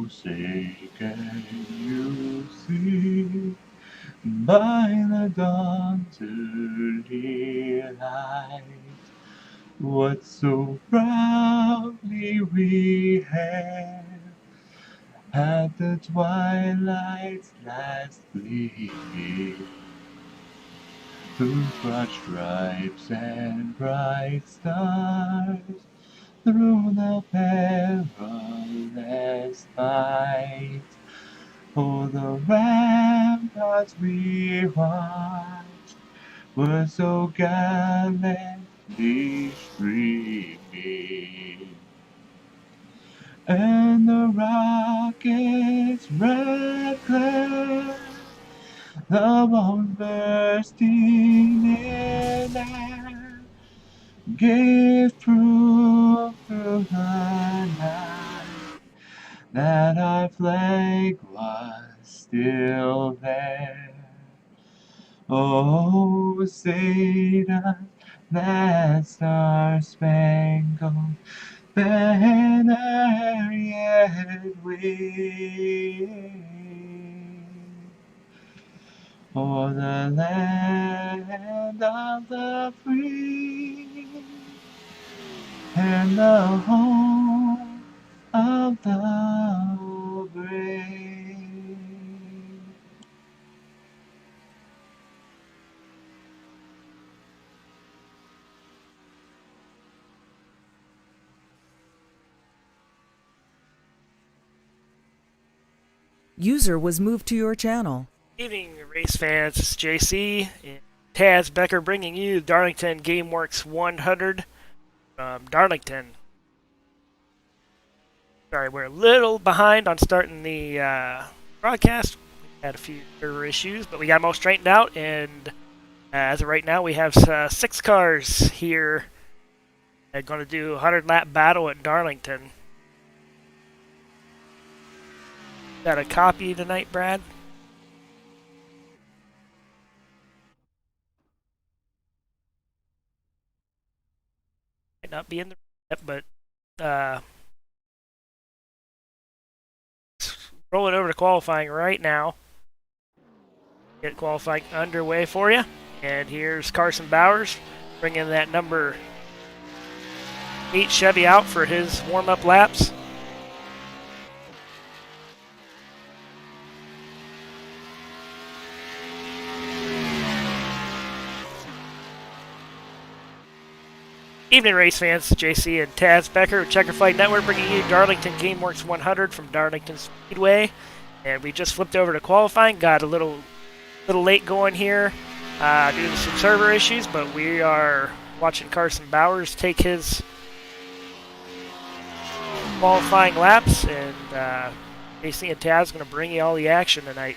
forsaken, you see, by the dawn's early light, what so proudly we hailed at the twilight's last gleam, whose broad stripes and bright stars through the perilous fight, oh, the ramparts we watched were so gallantly streaming, and the rocket's red glare, the bombs bursting in air, gave proof through the night that our flag was still there. Oh, Satan, that star-spangled banner yet wave for the land of the free and the home of the brave. User was moved to your channel. Evening, race fans. It's JC and Taz Becker bringing you Darlington GameWorks 100 from Darlington. Sorry, we're a little behind on starting the broadcast. We had a few server issues, but we got them all straightened out, and as of right now, we have 6 cars here. They're going to do a 100-lap battle at Darlington. Got a copy tonight, Brad? Might not be in the but rolling over to qualifying right now. Get qualifying underway for you. And here's Carson Bowers bringing that number 8 Chevy out for his warm-up laps. Evening, race fans. JC and Taz Becker with Checker Flight Network bringing you Darlington GameWorks 100 from Darlington Speedway. And we just flipped over to qualifying. Got a little late going here due to some server issues, but we are watching Carson Bowers take his qualifying laps, and JC and Taz going to bring you all the action tonight.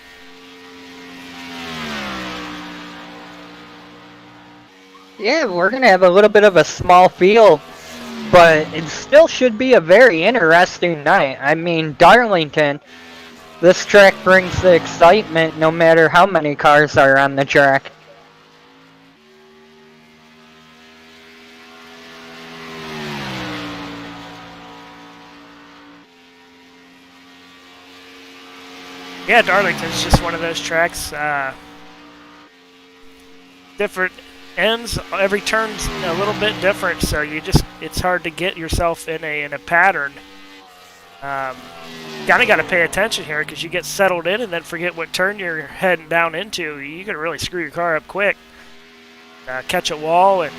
Yeah, we're going to have a little bit of a small field, but it still should be a very interesting night. I mean, Darlington, this track brings the excitement no matter how many cars are on the track. Yeah, Darlington's just one of those tracks. Different ends, every turn's a little bit different, so it's hard to get yourself in a pattern. Kinda got to pay attention here, because you get settled in and then forget what turn you're heading down into. You can really screw your car up quick. Catch a wall and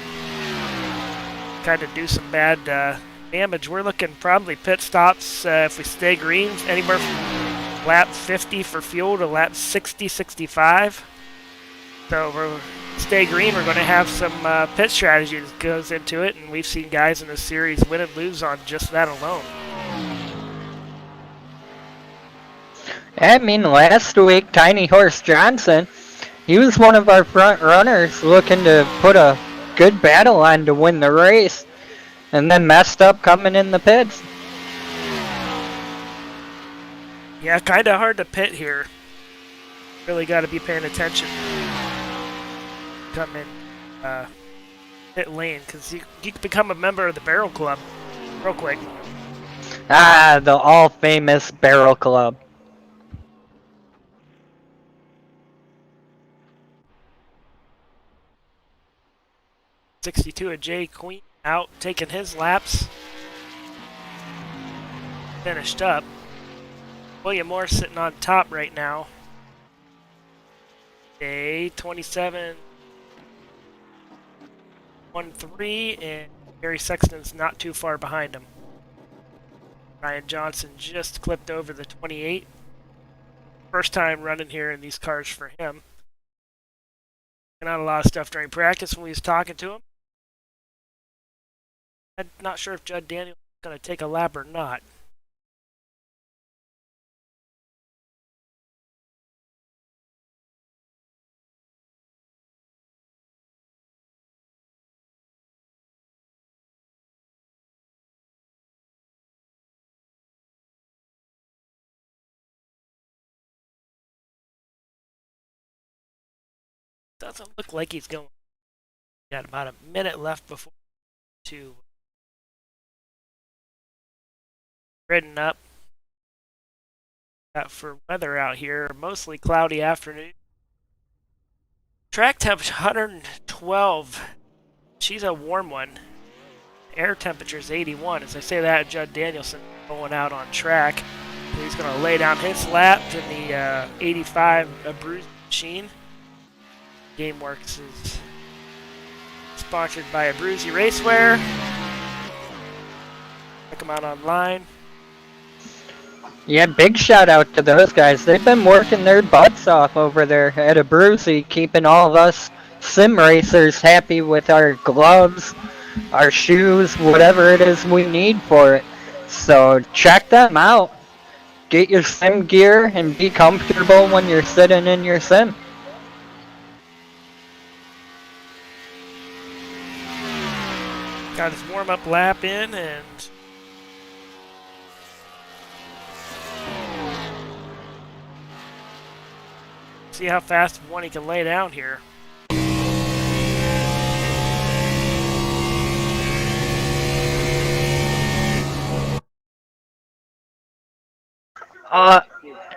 kind of do some bad damage. We're looking probably pit stops, if we stay green, anywhere from lap 50 for fuel to lap 60, 65. So we're stay green, we're going to have some pit strategy that goes into it, and we've seen guys in this series win and lose on just that alone. I mean, last week, Tiny Horse Johnson, he was one of our front runners looking to put a good battle on to win the race, and then messed up coming in the pits. Yeah, kind of hard to pit here. Really got to be paying attention. Come in pit lane, because you can become a member of the Barrel Club real quick. Ah, the all-famous Barrel Club. '62 of Jay Queen out taking his laps. Finished up. William Moore sitting on top right now. A 27 1-3, and Gary Sexton's not too far behind him. Ryan Johnson just clipped over the 28. First time running here in these cars for him. Not a lot of stuff during practice when we was talking to him. I'm not sure if Judd Daniels is going to take a lap or not. Doesn't look like he's going. Got about a minute left before to ridden up. Got for weather out here, mostly cloudy afternoon. Track temperature 112. She's a warm one. Air temperature is 81. As I say that, Judd Danielson going out on track. He's going to lay down his lap in the 85 Bruise machine. GameWorks is sponsored by Abruzzi Racewear. Check them out online. Yeah, big shout out to those guys. They've been working their butts off over there at Abruzzi, keeping all of us sim racers happy with our gloves, our shoes, whatever it is we need for it. So check them out. Get your sim gear and be comfortable when you're sitting in your sim. Got his warm-up lap in, and see how fast one he can lay down here.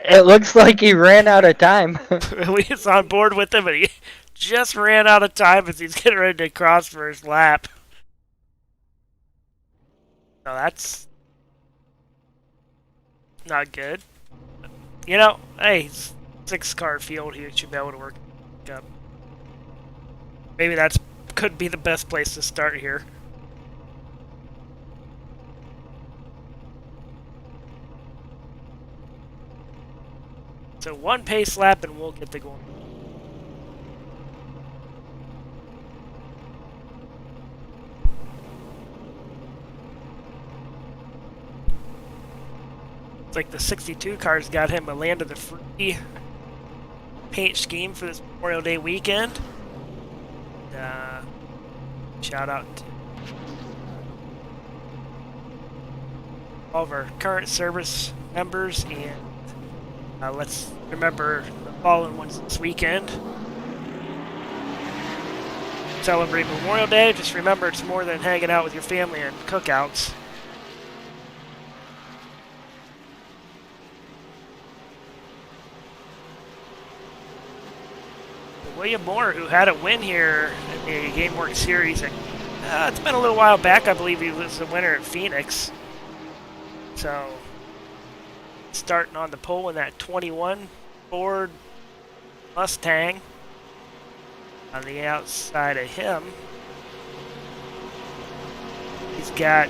It looks like he ran out of time. He's on board with him, but he just ran out of time as he's getting ready to cross for his lap. So that's not good. You know, hey, 6-car field, he should be able to work up. Maybe that's could be the best place to start here. So one pace lap and we'll get the going. It's like the 62 cars got him a land of the free paint scheme for this Memorial Day weekend. Shout out to all of our current service members, and let's remember the fallen ones this weekend. Celebrate Memorial Day. Just remember it's more than hanging out with your family and cookouts. William Moore, who had a win here in the GameWorks series. It's been a little while back. I believe he was the winner at Phoenix. So, starting on the pole in that 21 Ford Mustang. On the outside of him, he's got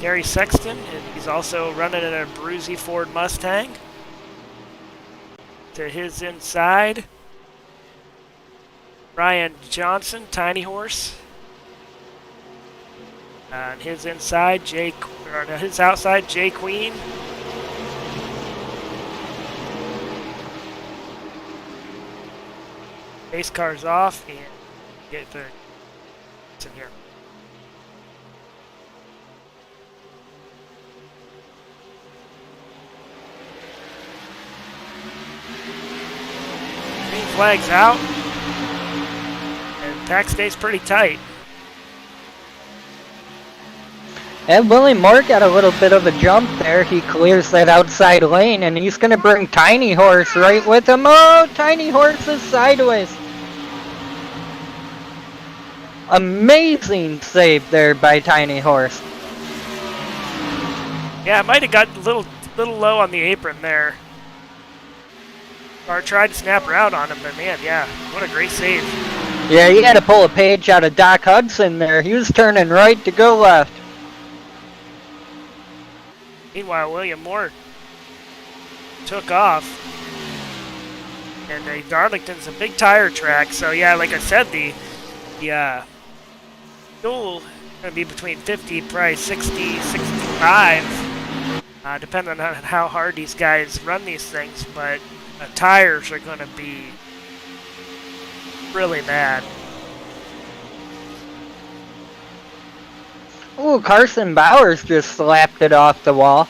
Gary Sexton, and he's also running in a Abruzzi Ford Mustang. To his inside, Ryan Johnson, Tiny Horse. On his inside, his outside, Jay Queen. Base car's off and get the in here. Green flag's out. And pack stays pretty tight. And Willie Moore got a little bit of a jump there. He clears that outside lane, and he's going to bring Tiny Horse right with him. Oh, Tiny Horse is sideways. Amazing save there by Tiny Horse. Yeah, it might have got a little low on the apron there. Or tried to snap her out on him, but man, yeah, what a great save. Yeah, he had to pull a page out of Doc Hudson there. He was turning right to go left. Meanwhile, William Moore took off. And Darlington's a big tire track, so yeah, like I said, the fuel going to be between 50, probably 60, 65, depending on how hard these guys run these things, but tires are going to be really bad. Ooh, Carson Bowers just slapped it off the wall.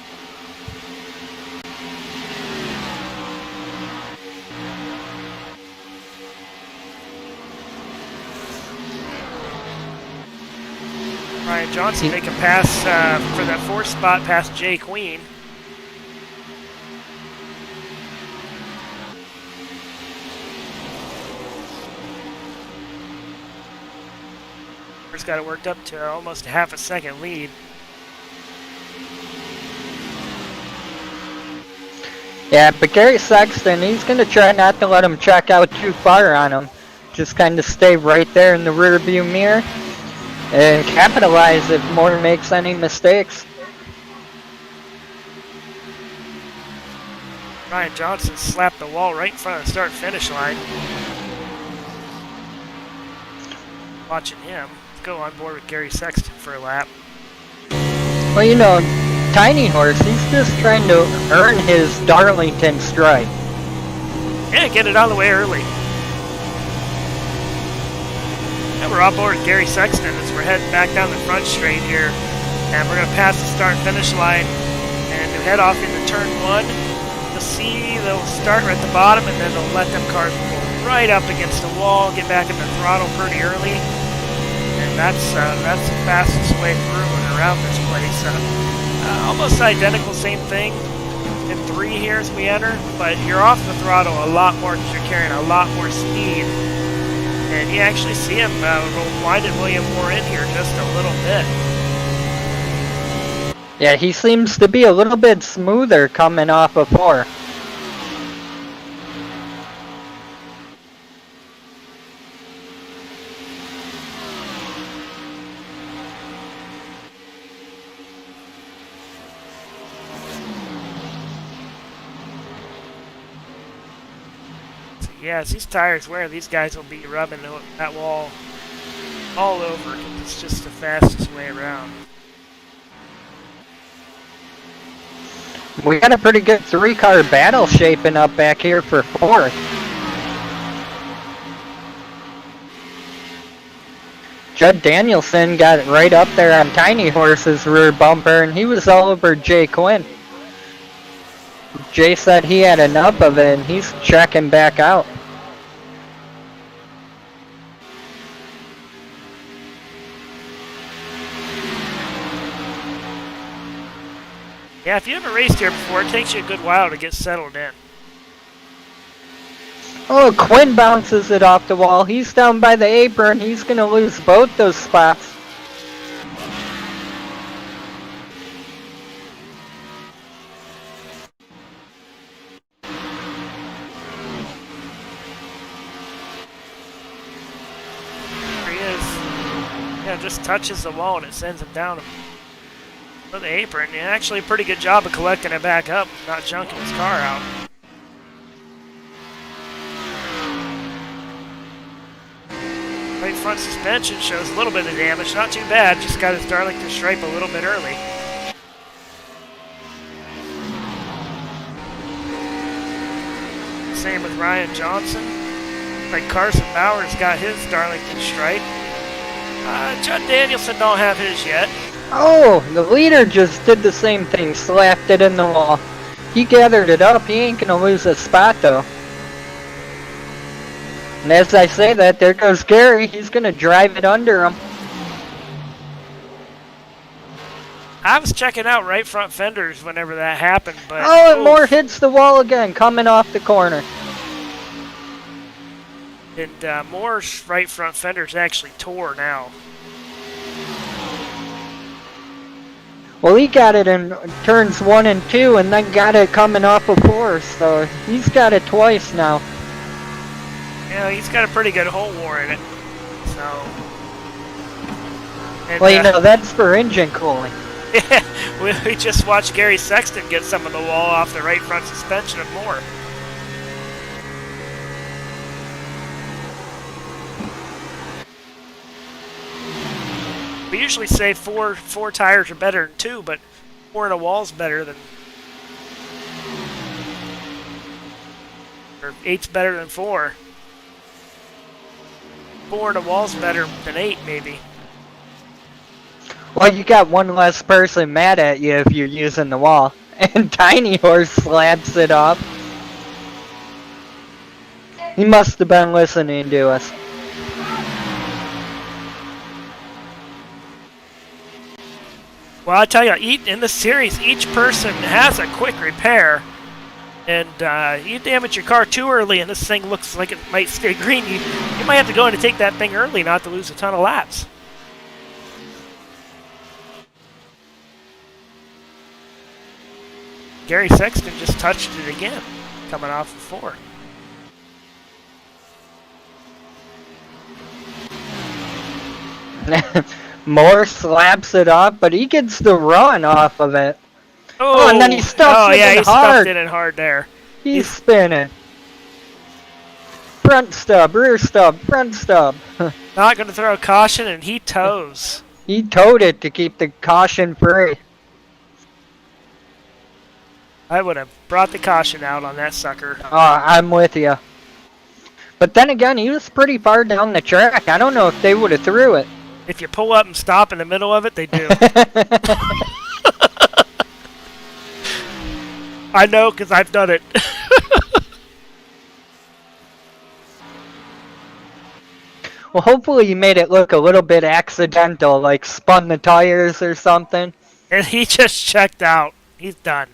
Ryan Johnson make a pass for that fourth spot past Jay Queen. Got it worked up to almost a half a second lead. Yeah, but Gary Sexton, he's going to try not to let him check out too far on him. Just kind of stay right there in the rear view mirror and capitalize if Moore makes any mistakes. Ryan Johnson slapped the wall right in front of the start-finish line. Watching him go on board with Gary Sexton for a lap. Well, you know, Tiny Horse, he's just trying to earn his Darlington stripe. Yeah, get it out of the way early. And we're on board with Gary Sexton as we're heading back down the front straight here. And we're going to pass the start-finish line and head off into turn 1. You'll see they'll start right at the bottom and then they'll let them cars pull right up against the wall, get back in the throttle pretty early. And that's the fastest way through and around this place. Almost identical, same thing in 3 here as we enter, but you're off the throttle a lot more because you're carrying a lot more speed. And you actually see him winding William Moore in here just a little bit. Yeah, he seems to be a little bit smoother coming off of 4. Yeah, as these tires wear, these guys will be rubbing that wall all over because it's just the fastest way around. We got a pretty good 3-car battle shaping up back here for 4th. Judd Danielson got right up there on Tiny Horse's rear bumper, and he was all over Jay Quinn. Jay said he had enough of it, and he's checking back out. Yeah, if you haven't raced here before, it takes you a good while to get settled in. Oh, Quinn bounces it off the wall. He's down by the apron. He's going to lose both those spots. There he is. Yeah, just touches the wall and it sends him down for the apron. Yeah, actually a pretty good job of collecting it back up, not junking his car out. Right front suspension shows a little bit of damage, not too bad, just got his Darlington stripe a little bit early. Same with Ryan Johnson. Like Carson Bowers got his Darlington stripe. Judd Danielson don't have his yet. Oh, the leader just did the same thing, slapped it in the wall. He gathered it up. He ain't going to lose a spot, though. And as I say that, there goes Gary. He's going to drive it under him. I was checking out right front fenders whenever that happened, but Oh, and Moore hits the wall again, coming off the corner. And Moore's right front fender's actually tore now. Well, he got it in turns 1 and 2, and then got it coming off of 4, so he's got it twice now. Yeah, he's got a pretty good hole war in it. So. And, well, you know, that's for engine cooling. Yeah, we just watched Gary Sexton get some of the wall off the right front suspension of Moore. We usually say four tires are better than 2, but 4 in a wall's better than, or 8's better than 4. 4 in a wall's better than 8, maybe. Well, you got one less person mad at you if you're using the wall. And Tiny Horse slaps it off. He must have been listening to us. Well, I tell you, in the series, each person has a quick repair. And you damage your car too early and this thing looks like it might stay green, you might have to go in and take that thing early not to lose a ton of laps. Gary Sexton just touched it again, coming off of 4. Moore slaps it off, but he gets the run off of it. Oh, and then he stuffs it in hard. Stuffed it in hard there. He's spinning. Front stub, rear stub, front stub. Not going to throw a caution, and he tows. He towed it to keep the caution free. I would have brought the caution out on that sucker. Oh, I'm with you. But then again, he was pretty far down the track. I don't know if they would have threw it. If you pull up and stop in the middle of it, they do. I know, because I've done it. Well, hopefully you made it look a little bit accidental, like spun the tires or something. And he just checked out. He's done.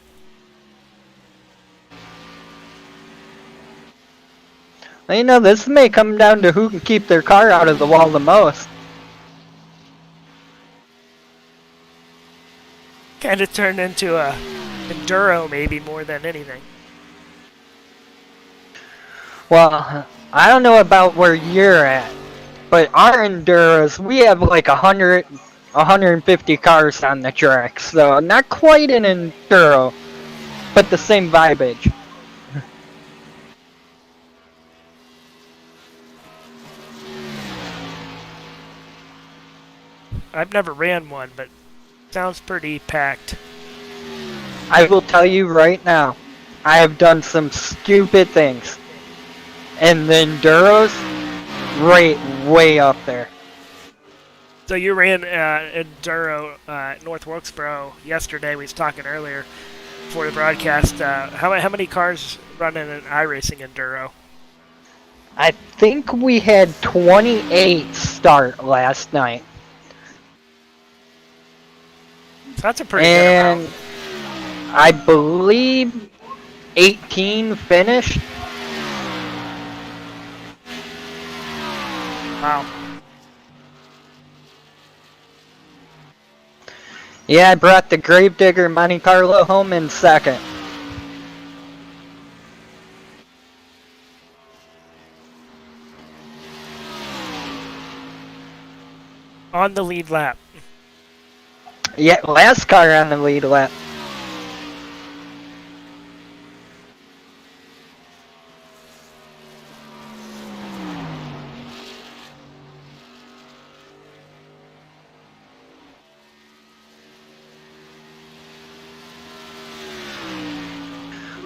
Well, you know, this may come down to who can keep their car out of the wall the most. Kind of turned into a enduro maybe more than anything. Well, I don't know about where you're at, but our enduros, we have like 100, 150 cars on the track, so not quite an enduro, but the same vibage. I've never ran one, but sounds pretty packed. I will tell you right now, I have done some stupid things. And the enduros, right way up there. So you ran enduro North Wilkesboro yesterday. We was talking earlier before the broadcast. How many cars run in an iRacing enduro? I think we had 28 start last night. So that's a pretty good amount. I believe 18 finished. Wow. Yeah, I brought the Gravedigger Monte Carlo home in second. On the lead lap. Yeah, last car on the lead lap.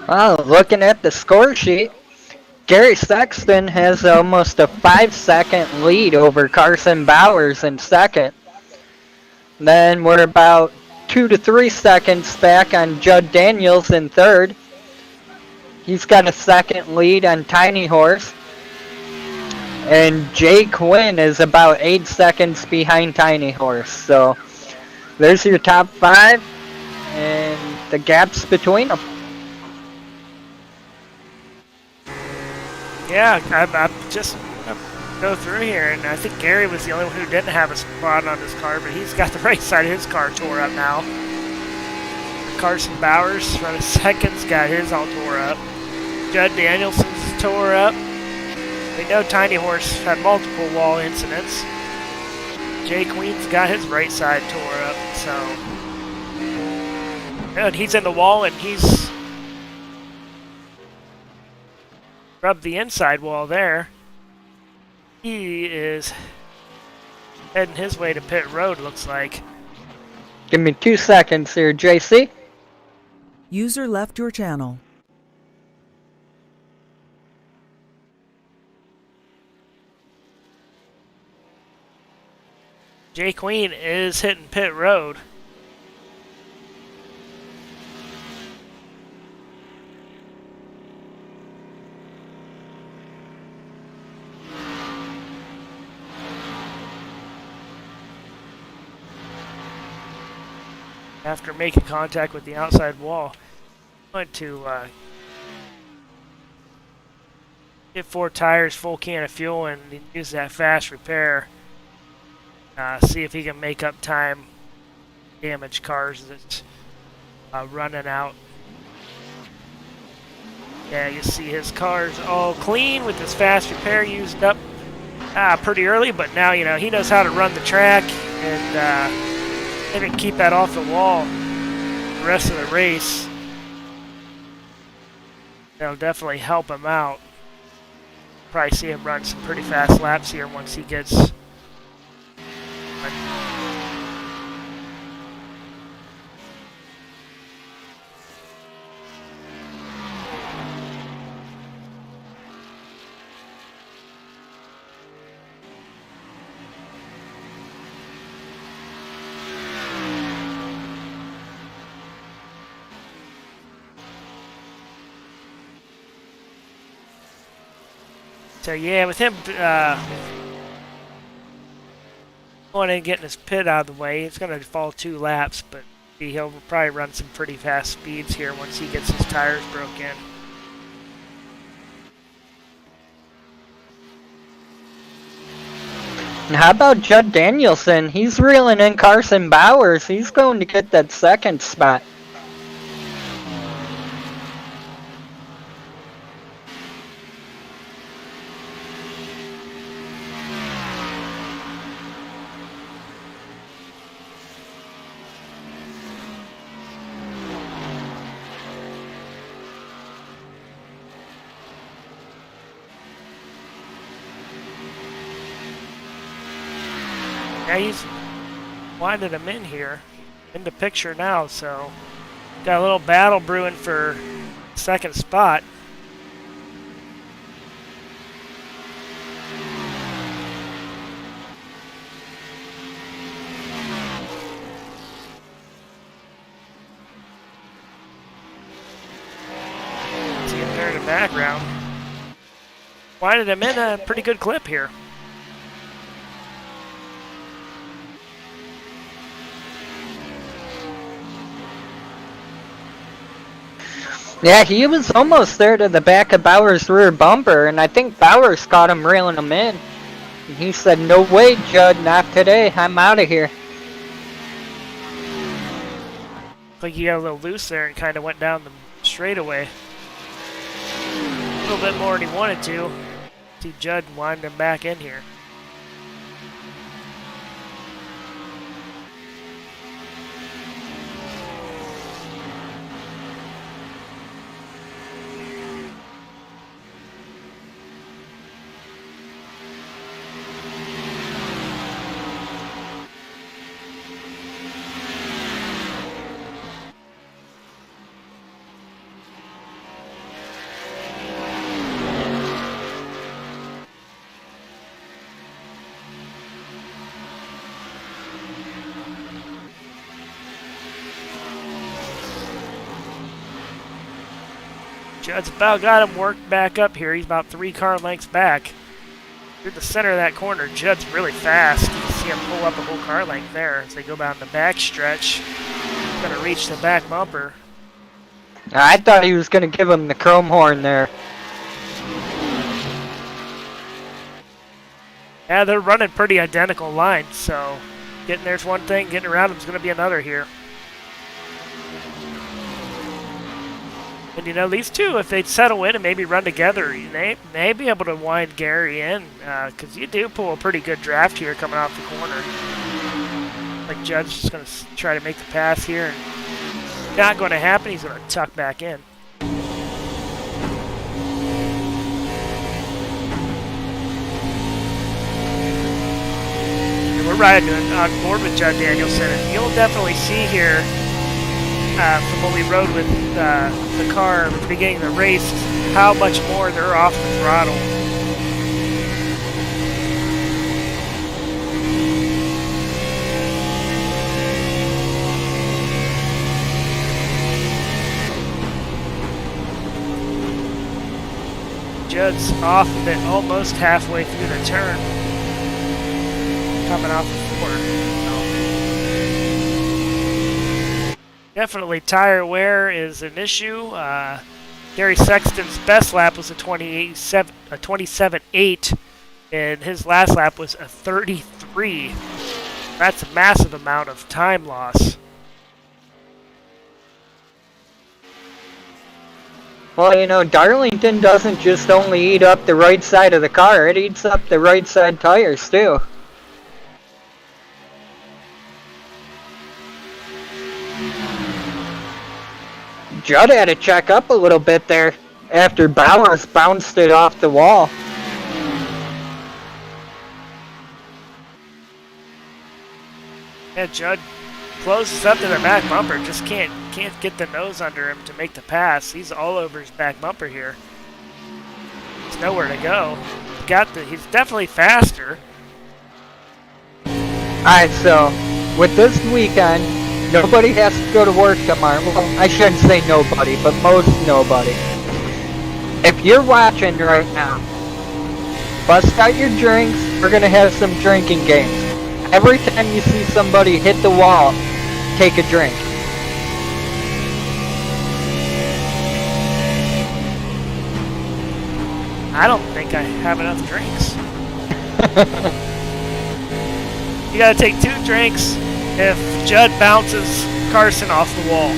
Well, looking at the score sheet, Gary Sexton has almost a 5-second lead over Carson Bowers in second. Then we're about 2 to 3 seconds back on Judd Daniels in third. He's got a second lead on Tiny Horse. And Jay Quinn is about 8 seconds behind Tiny Horse. So there's your top 5 and the gaps between them. Yeah, I'm just go through here, and I think Gary was the only one who didn't have a spot on his car, but he's got the right side of his car tore up now. Carson Bowers, running second's got his all tore up. Judd Danielson's tore up. We know Tiny Horse had multiple wall incidents. Jay Queen's got his right side tore up, so. And he's in the wall, and he's rubbed the inside wall there. He is heading his way to pit road, looks like. Give me 2 seconds here, JC. User left your channel. Jay Queen is hitting pit road. After making contact with the outside wall, went to get 4 tires, full can of fuel, and use that fast repair. See if he can make up time. Damaged cars that's running out. Yeah, you see his car's all clean with his fast repair used up pretty early, but now he knows how to run the track and maybe keep that off the wall the rest of the race. That'll definitely help him out. Probably see him run some pretty fast laps here once he gets. So yeah, with him going and getting his pit out of the way, it's going to fall 2 laps, but he'll probably run some pretty fast speeds here once he gets his tires broke in. And how about Judd Danielson? He's reeling in Carson Bowers. He's going to get that 2nd spot. Yeah, he's winded him in here, in the picture now, so got a little battle brewing for 2nd spot. See him there in the background. Winded him in a pretty good clip here. Yeah, he was almost there to the back of Bowers' rear bumper, and I think Bowers caught him reeling him in. And he said, "No way, Judd, not today. I'm out of here." Like he got a little loose there and kind of went down the straightaway. A little bit more than he wanted to. See Judd wind him back in here. Judd's about got him worked back up here. He's about 3 car lengths back. Through the center of that corner, Judd's really fast. He's see him pull up a whole car length there as they go down the back stretch. Gonna reach the back bumper. I thought he was gonna give him the chrome horn there. Yeah, they're running pretty identical lines, so getting there's one thing, getting around them is going to be another here. And you know, these two, if they'd settle in and maybe run together, they may be able to wind Gary in, because you do pull a pretty good draft here coming off the corner. Like Judd's just going to try to make the pass here, and not going to happen. He's going to tuck back in. We're riding on board with Judd Danielson, and you'll definitely see here from what we rode with the car at the beginning of the race how much more they're off the throttle. Judd's off of it almost halfway through the turn. Coming off the floor. Definitely tire wear is an issue. Gary Sexton's best lap was a 27.8, and his last lap was a 33. That's a massive amount of time loss. Well, you know, Darlington doesn't just only eat up the right side of the car, it eats up the right side tires too. Judd had to check up a little bit there after Bowers bounced it off the wall. Yeah, Judd closes up to the back bumper, just can't get the nose under him to make the pass. He's all over his back bumper here. There's nowhere to go. He's definitely faster. Alright, so with this weekend, nobody has to go to work tomorrow. Well, I shouldn't say nobody, but most nobody. If you're watching right now, bust out your drinks. We're going to have some drinking games. Every time you see somebody hit the wall, take a drink. I don't think I have enough drinks. You gotta take 2 drinks if Judd bounces Carson off the wall.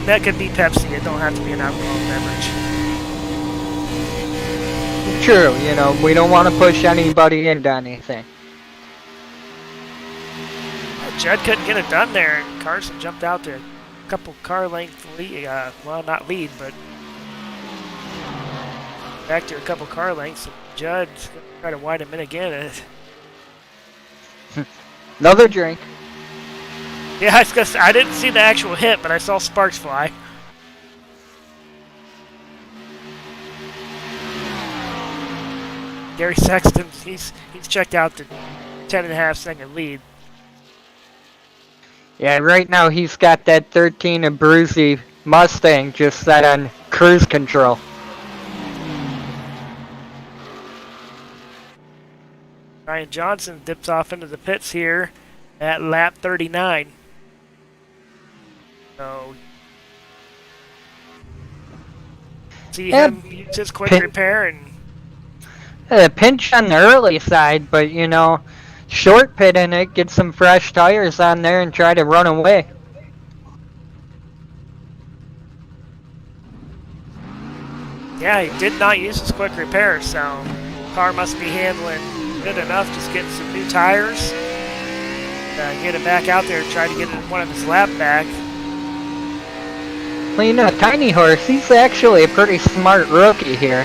That could be Pepsi. It don't have to be an alcoholic beverage. True, you know, we don't want to push anybody into anything. Judd couldn't get it done there, and Carson jumped out to a couple car length lead. Well, not lead, but back to a couple car lengths. And Judd's going to try to wind him in again. Another drink. Yeah, I didn't see the actual hit, but I saw sparks fly. Gary Sexton, he's checked out the 10.5-second lead. Yeah, right now he's got that 13 and Brucey Mustang just set on cruise control. Ryan Johnson dips off into the pits here at lap 39. So, see him use his quick repair and pinch on the early side, but you know, short pit in it, get some fresh tires on there and try to run away. yeah, he did not use his quick repair, so car must be handling good enough. Just getting some new tires, get it back out there and try to get one of his lap back. Well, you know, Tiny Horse, he's actually a pretty smart rookie here.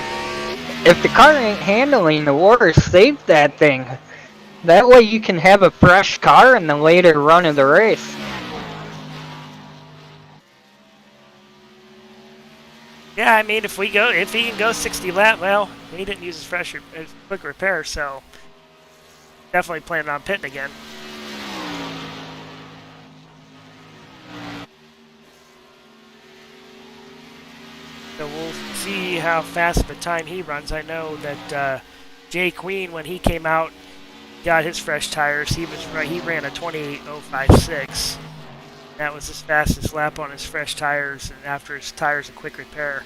If the car ain't handling the water, save that thing. That way you can have a fresh car in the later run of the race. Yeah, I mean, if he can go 60 lap, well, he didn't use his quick repair, so definitely planning on pitting again. So we'll see how fast of a time he runs. I know that Jay Queen, when he came out, got his fresh tires, he ran a 28.056. That was his fastest lap on his fresh tires, and after his tires a quick repair,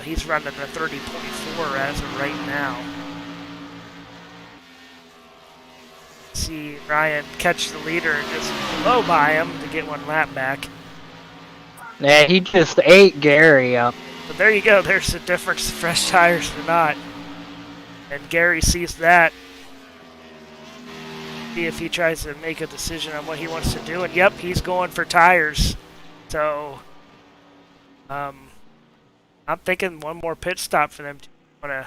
he's running a 30.4 as of right now. See Ryan catch the leader and just blow by him to get one lap back. Yeah, he just ate Gary up. But there you go, there's the difference, fresh tires or not. And Gary sees that. See if he tries to make a decision on what he wants to do. And yep, he's going for tires. So, I'm thinking one more pit stop for them to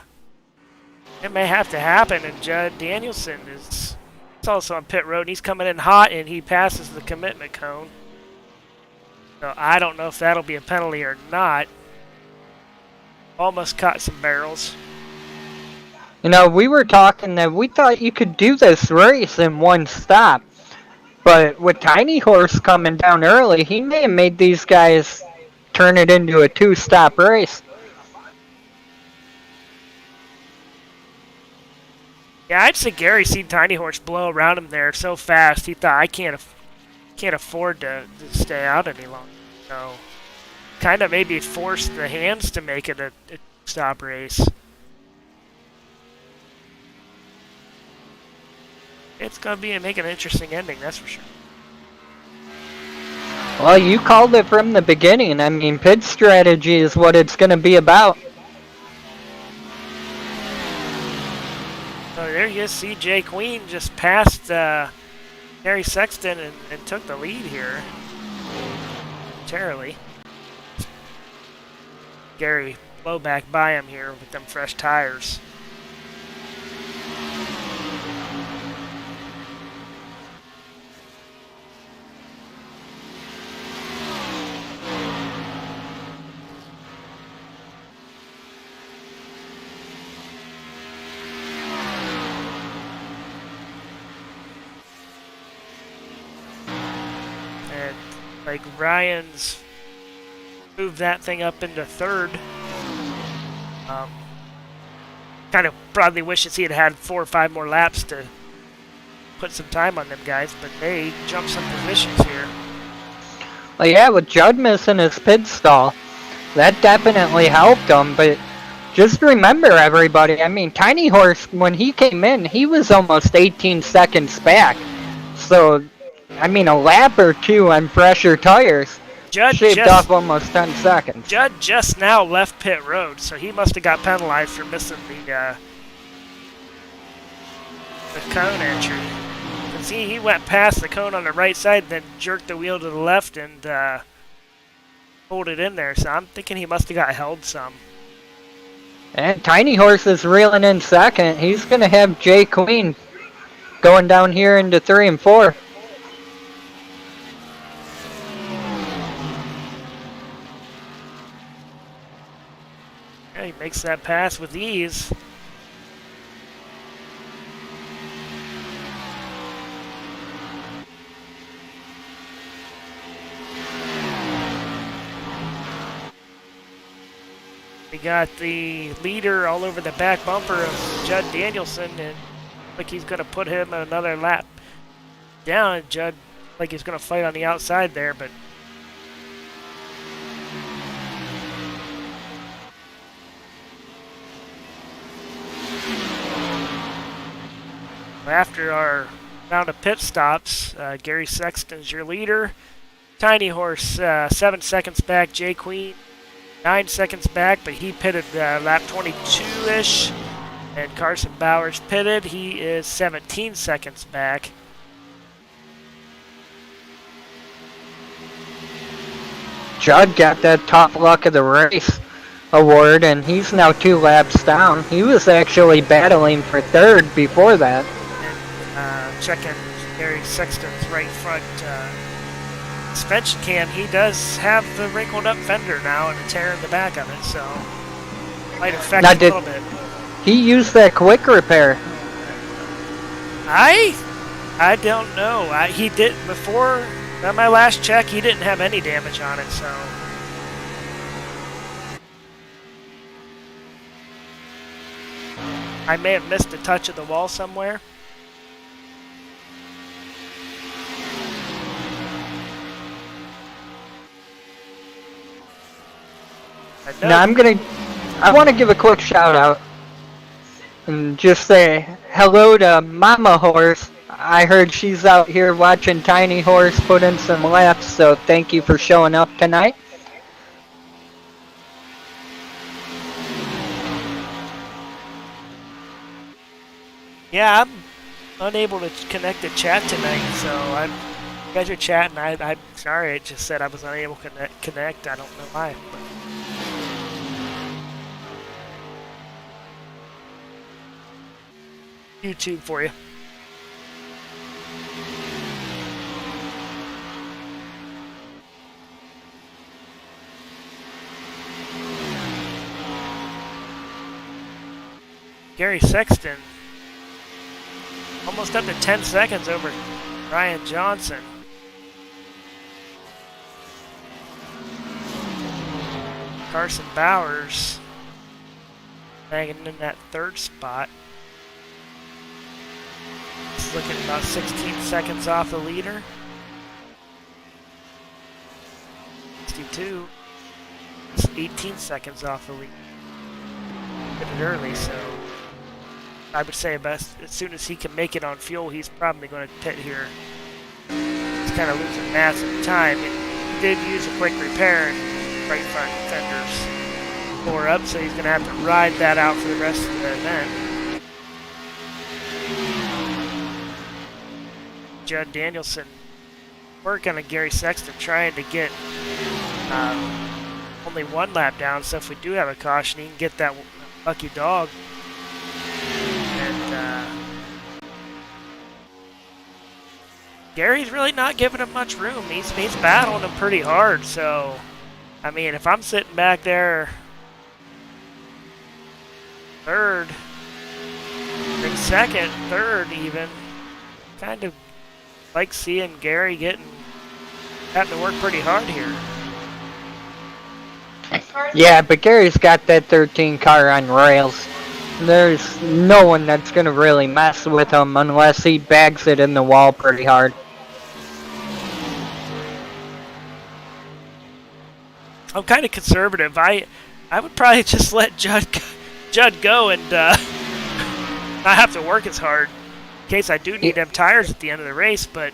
it may have to happen. And Judd Danielson is also on pit road. And he's coming in hot, and he passes the commitment cone. So I don't know if that'll be a penalty or not. Almost caught some barrels. You know, we were talking that we thought you could do this race in one stop. But with Tiny Horse coming down early, he may have made these guys turn it into a two-stop race. Yeah, I'd say Gary seen Tiny Horse blow around him there so fast, he thought, I can't afford to stay out any longer. So, kind of maybe forced the hands to make it a stop race. It's going to make an interesting ending, that's for sure. Well, you called it from the beginning. I mean, pit strategy is what it's going to be about. So there you see Jay Queen just passed Gary Sexton and took the lead here. Terribly. Gary blow back by him here with them fresh tires. Like Ryan's moved that thing up into third. Kind of probably wishes he had 4 or 5 more laps to put some time on them guys, but they jumped some positions here. Well, yeah, with Judd missing his pit stall, that definitely helped him, but just remember, everybody, I mean, Tiny Horse, when he came in, he was almost 18 seconds back. So, I mean, a lap or two on fresher tires shaved off almost 10 seconds. Judd just now left pit road, so he must have got penalized for missing the cone entry. And see, he went past the cone on the right side, then jerked the wheel to the left and pulled it in there. So I'm thinking he must have got held some. And Tiny Horse is reeling in second. He's going to have Jay Queen going down here into 3 and 4. Yeah, he makes that pass with ease. We got the leader all over the back bumper of Judd Danielson, and like he's going to put him another lap down. And Judd, like he's going to fight on the outside there, but after our round of pit stops, Gary Sexton's your leader. Tiny Horse 7 seconds back. Jay Queen 9 seconds back, but he pitted lap 22-ish. And Carson Bowers pitted. He is 17 seconds back. Judd got that top luck of the race award, and he's now 2 laps down. He was actually battling for third before that. And checking Gary Sexton's right front suspension cam, he does have the wrinkled up fender now and a tear in the back of it, so might affect it a little bit. He used that quick repair. I don't know. He did before my last check. He didn't have any damage on it, so. I may have missed a touch of the wall somewhere. Now I want to give a quick shout out and just say hello to Mama Horse. I heard she's out here watching Tiny Horse put in some laps, so thank you for showing up tonight. Yeah, I'm unable to connect to chat tonight, so you guys are chatting. I'm sorry, it just said I was unable to connect. I don't know why. YouTube for you. Gary Sexton almost up to 10 seconds over Ryan Johnson. Carson Bowers hanging in that third spot. He's looking about 16 seconds off the leader. 62. It's 18 seconds off the lead. Did it early, so I would say best as soon as he can make it on fuel, he's probably going to pit here. He's kind of losing massive time, and he did use a quick repair, and right front fenders tore up, so he's going to have to ride that out for the rest of the event. Judd Danielson working on Gary Sexton, trying to get only one lap down, so if we do have a caution, he can get that lucky dog. Gary's really not giving him much room. He's battling him pretty hard. So, I mean, if I'm sitting back there third, then second, third even, kind of like seeing Gary having to work pretty hard here. Yeah, but Gary's got that 13 car on rails. There's no one that's going to really mess with him unless he bags it in the wall pretty hard. I'm kind of conservative. I would probably just let Judd go and not have to work as hard in case I do need them tires at the end of the race. But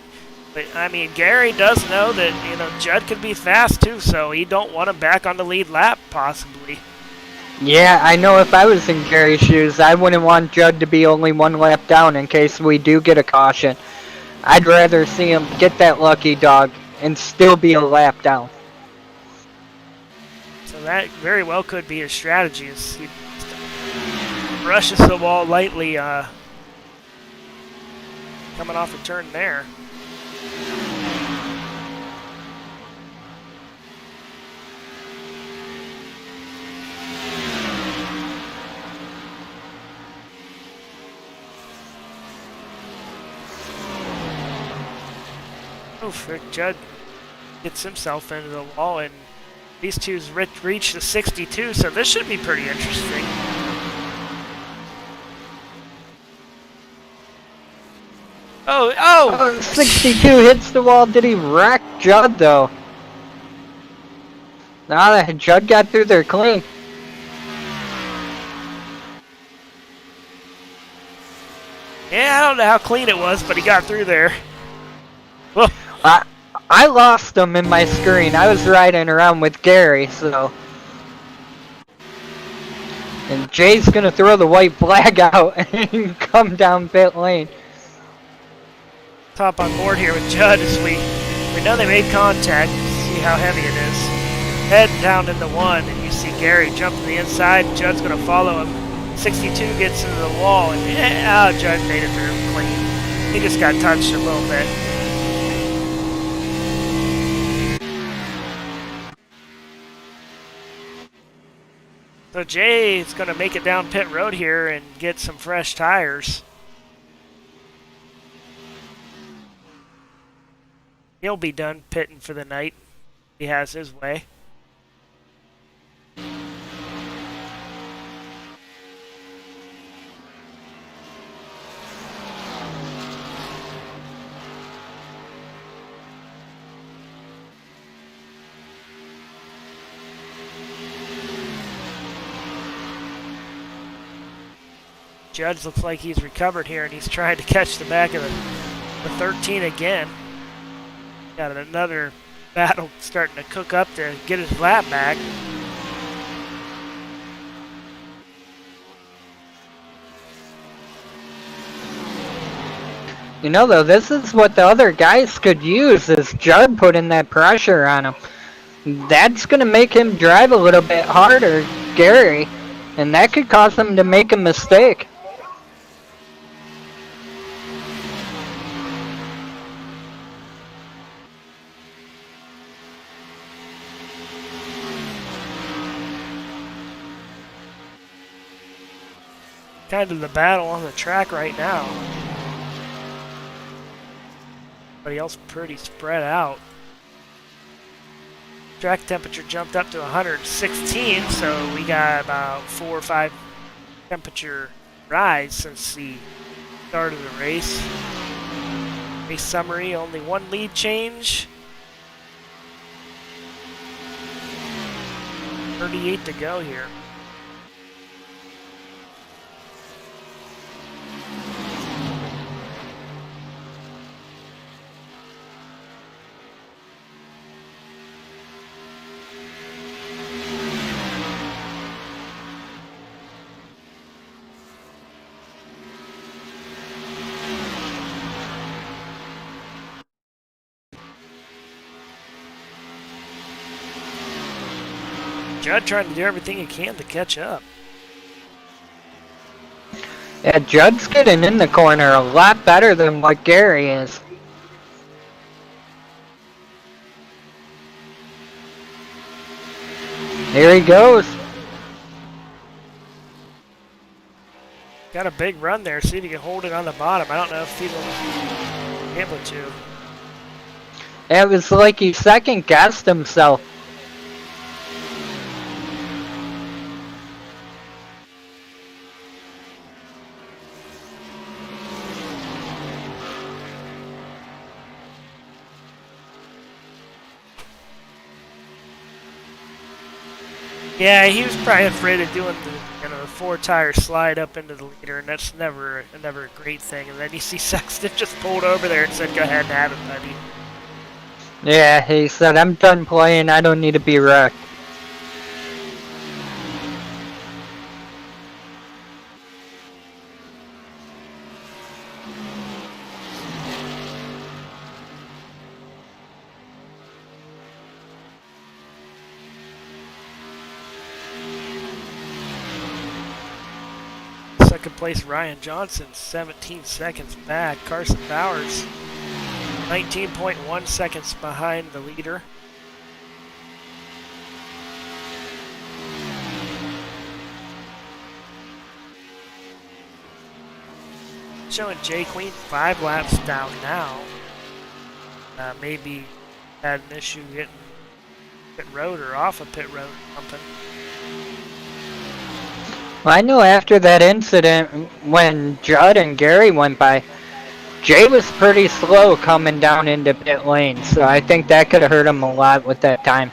I mean, Gary does know that Judd can be fast too, so he don't want him back on the lead lap possibly. Yeah, I know if I was in Gary's shoes, I wouldn't want Judd to be only one lap down in case we do get a caution. I'd rather see him get that lucky dog and still be a lap down. So that very well could be his strategy. Is he brushes the wall lightly coming off a turn there. Rick Judd gets himself into the wall, and these two's reach the 62, so this should be pretty interesting. Oh! 62 hits the wall. Did he wreck Judd, though? Nah, Judd got through there clean. Yeah, I don't know how clean it was, but he got through there. Whoa. I lost him in my screen. I was riding around with Gary, so. And Jay's gonna throw the white flag out and come down pit lane. Top on board here with Judd as we know they made contact. See how heavy it is. Head down into one, and you see Gary jump to the inside. Judd's gonna follow him. 62 gets into the wall, and Judd made it through clean. He just got touched a little bit. So Jay is going to make it down pit road here and get some fresh tires. He'll be done pitting for the night. He has his way. Judd looks like he's recovered here, and he's trying to catch the back of the 13 again. Got another battle starting to cook up to get his lap back. You know, though, this is what the other guys could use, is Judd putting that pressure on him. That's going to make him drive a little bit harder, Gary, and that could cause him to make a mistake. Kind of the battle on the track right now. Everybody else pretty spread out. Track temperature jumped up to 116, so we got about 4 or 5 temperature rise since the start of the race. Race summary, only one lead change. 38 to go here. Judd trying to do everything he can to catch up. Yeah, Judd's getting in the corner a lot better than what Gary is. Here he goes. Got a big run there. See if he can hold it on the bottom. I don't know if he'll be able to. It was like he second guessed himself. Yeah, he was probably afraid of doing the 4-tire slide up into the leader, and that's never a great thing. And then you see Sexton just pulled over there and said, "Go ahead and have it, buddy." Yeah, he said, "I'm done playing. I don't need to be wrecked." Second place, Ryan Johnson, 17 seconds back. Carson Bowers, 19.1 seconds behind the leader. Showing Jay Queen 5 laps down now. Maybe had an issue getting pit road or off of pit road or something. Well, I know after that incident when Judd and Gary went by, Jay was pretty slow coming down into pit lane, so I think that could have hurt him a lot with that time.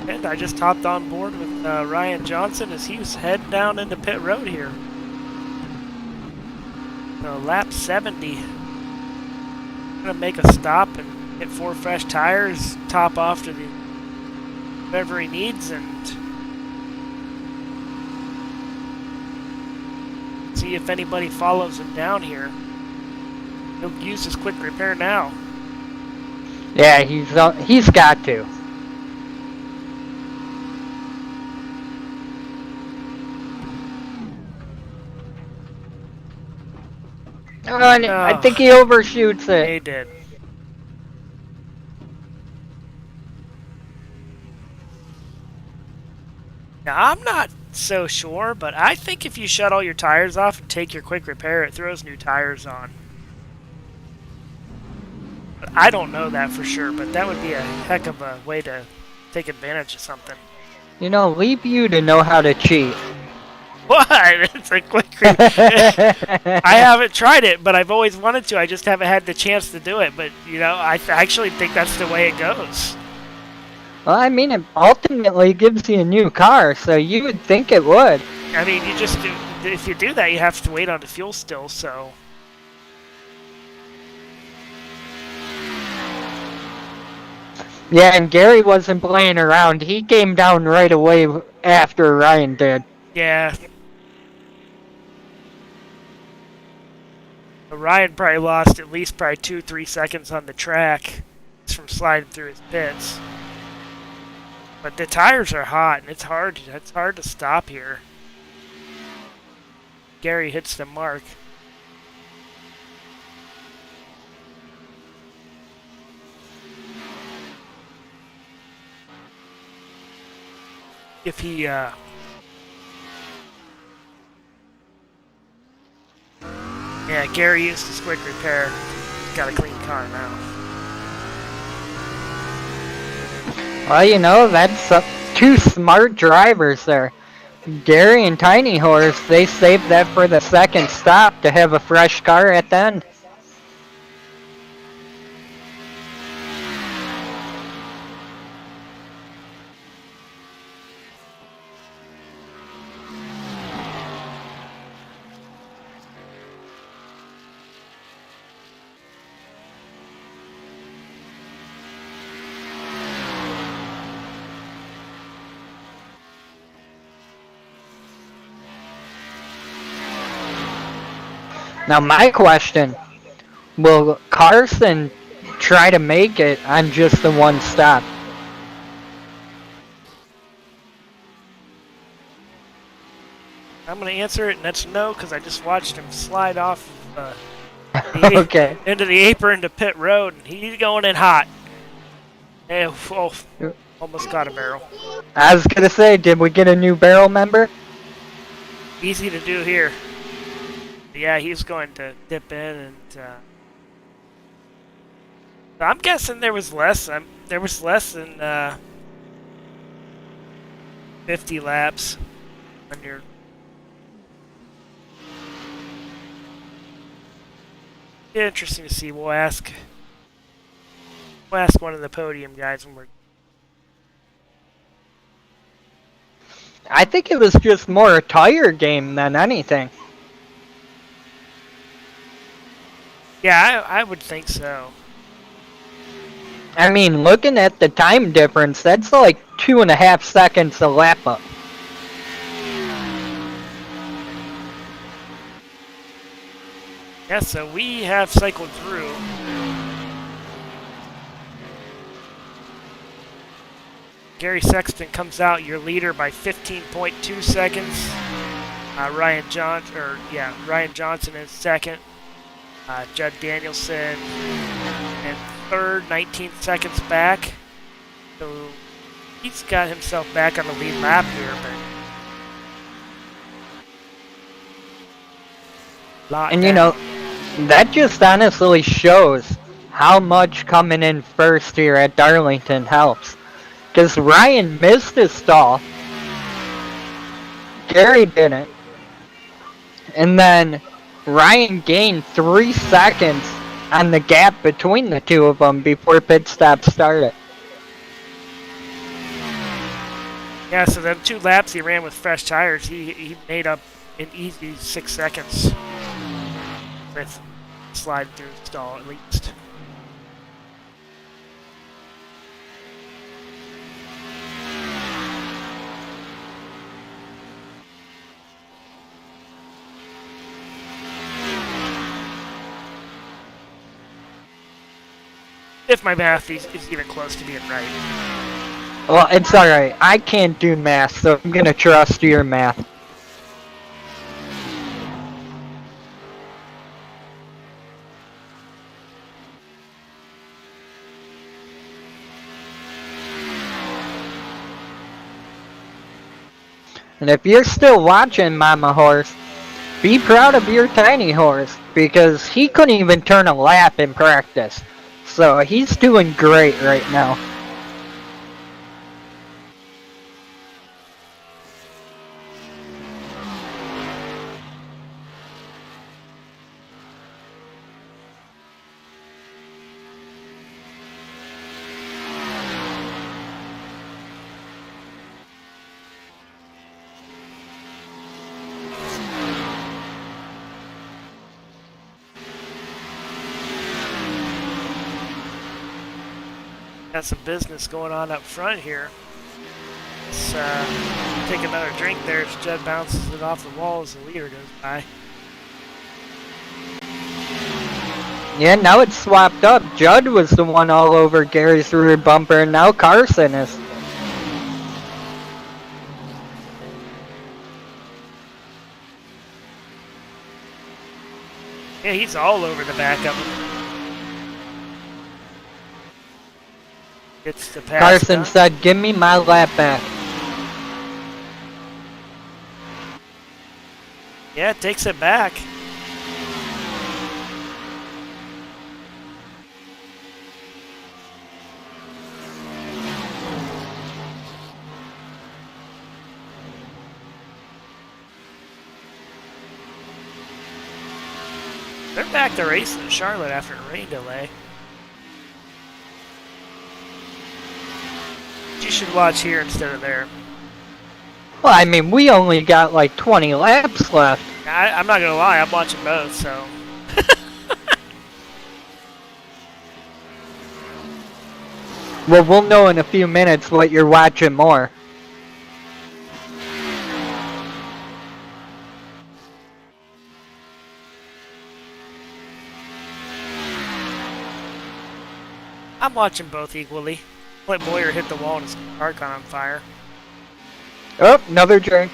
And I just hopped on board with Ryan Johnson as he was heading down into pit road here. So lap 70. Gonna make a stop and get 4 fresh tires, top off to the whatever he needs, and see if anybody follows him down here. He'll use his quick repair now. Yeah, he's got to. I think he overshoots it. He did. Now, I'm not so sure, but I think if you shut all your tires off and take your quick repair, it throws new tires on. I don't know that for sure, but that would be a heck of a way to take advantage of something. You know, leave you to know how to cheat. What? It's a quick. I haven't tried it, but I've always wanted to. I just haven't had the chance to do it. But you know, I actually think that's the way it goes. Well, I mean, it ultimately gives you a new car, so you would think it would. I mean, you just do. If you do that, you have to wait on the fuel still. So. Yeah, and Gary wasn't playing around. He came down right away after Ryan did. Yeah. Ryan probably lost at least 2-3 seconds on the track just from sliding through his pits. But the tires are hot, and it's hard to stop here. Gary hits the mark. If he yeah, Gary used his quick repair. He's got a clean car now. Well, you know, that's two smart drivers there. Gary and Tiny Horse, they saved that for the second stop to have a fresh car at the end. Now my question, will Carson try to make it on just the one stop? I'm going to answer it, and that's no, because I just watched him slide off Okay. into the apron to pit road, and he's going in hot. And, almost got a barrel. I was going to say, did we get a new barrel member? Easy to do here. Yeah, he's going to dip in, and I'm guessing there was less. There was less than 50 laps on your. Interesting to see. We'll ask one of the podium guys when we're. I think it was just more a tire game than anything. Yeah, I would think so. I mean, looking at the time difference, that's like 2.5 seconds a lap up. Yeah, so we have cycled through. Gary Sexton comes out your leader by 15.2 seconds. Ryan Johnson is second. Judd Danielson in third, 19 seconds back. So he's got himself back on the lead lap here, but and you know, that just honestly shows how much coming in first here at Darlington helps. Because Ryan missed his stall. Gary didn't. And then Ryan gained 3 seconds on the gap between the two of them before pit stop started. Yeah, so them 2 laps he ran with fresh tires, he made up an easy 6 seconds with sliding through the stall at least. If my math is even close to being right. Well, it's alright. I can't do math, so I'm gonna trust your math. And if you're still watching, Mama Horse, be proud of your Tiny Horse, because he couldn't even turn a lap in practice. So he's doing great right now. Got some business going on up front here. Let's take another drink there as Judd bounces it off the wall as the leader goes by. Yeah, now it's swapped up. Judd was the one all over Gary's rear bumper, and now Carson is. Yeah, he's all over the back of him. Gets the pass Carson done. said, "Give me my lap back." Yeah, takes it back. They're back to racing in Charlotte after a rain delay. You should watch here instead of there. Well, I mean, we only got like 20 laps left. I'm not gonna lie, I'm watching both, so. Well, we'll know in a few minutes what you're watching more. I'm watching both equally. Let Boyer hit the wall and his car caught on fire. Oh, another drink.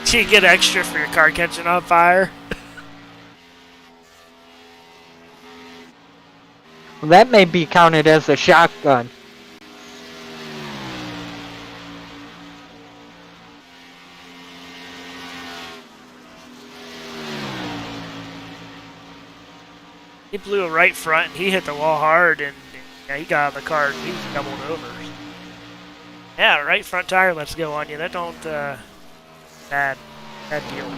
Do you get extra for your car catching on fire? Well, that may be counted as a shotgun. He blew a right front and he hit the wall hard and yeah, he got out of the car and he was doubled over. Yeah, right front tire, let's go on you. That don't, bad deal.